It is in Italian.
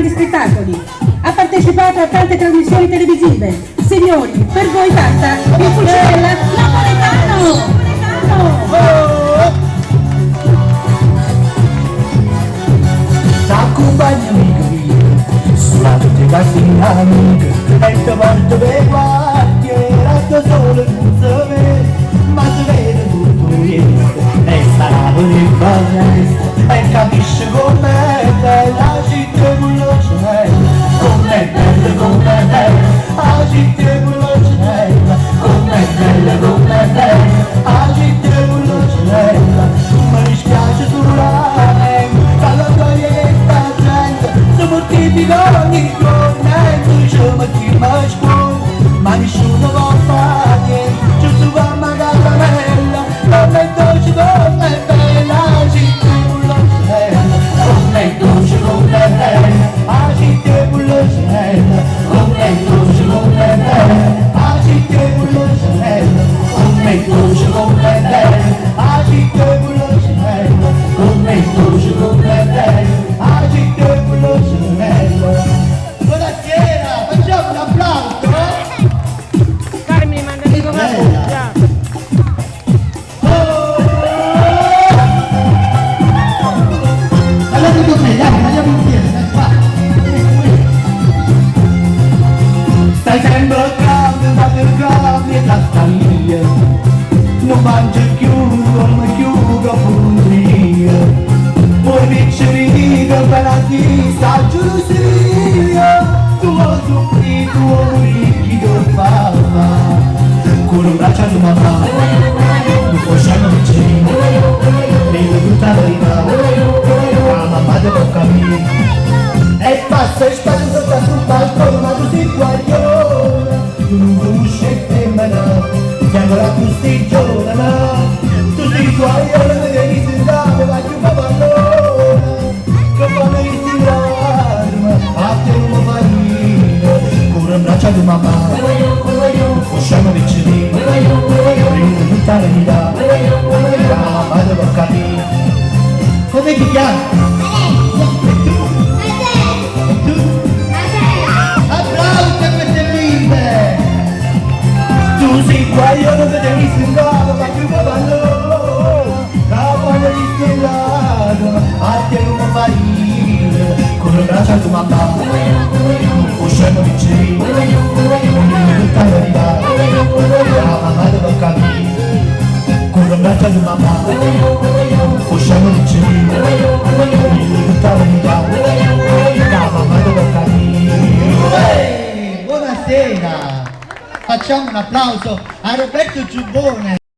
vari spettacoli. Ha partecipato a tante trasmissioni televisive. Signori, per voi canta il Pulcinella napoletano! T'accompagna amica mia, sulla tutte queste amiche, e ti porto per quartiere, da sole non si vede, ma si vede tutto questo, e sarà per il foresta, e capisce com'è bella la città con lo cielo, com'è bella, la città con lo cielo, com'è bella, la città con lo cielo, mi dispiace durare, dalla gioia che sta gente, si mortifica ogni giorno, ci mettiamo a scuola, ma nessuno può fare niente, giusto per magari la bella, come dolce, come bella, la città con lo cielo, come dolce, come bella, la città con lo cielo, come dolce, come bella, la città con lo cielo, come dolce, come bella, la città con lo cielo, come dolce, come bella, la città con lo cielo. Buonasera, facciamo un applauso. Carmine, mandami come già. Andate con me, dai, andiamo insieme, dai, qua. Stai sempre calmo e tratta via. Non mangia più, come chiudo pulizia. Poi piccerino per la testa, gelosia. Tuo soffrito, tuo liquido fama. Con un braccio di mamma, non può scendere vicino. Devo tutta la verità, la mamma deve capire. E passa e spazio sta sul balcone, ma tu sei guaglione. Tu non conosci te me no, siamo la custigione, no. Tu sei guaglione, devi sentare, ma più papallone. Che fanno i tirarmi, a te non fa niente. Con un braccio di mamma, non può scendere vicino. Devo tutta la verità, la mamma deve capire. Come ti chiami? Applausi a queste bimbe! Tu sei guaglione che devi sembare, ma più papallone! La voglia di stellato, a te non fa ridere, con le braccia a tua mamma, non può scendere vicino, non tutta la verità, la mamma deve capire, con le braccia a tua mamma, non può scendere vicino, non tutta la verità, la mamma deve capire. Buonasera! Facciamo un applauso a Roberto Giubbone!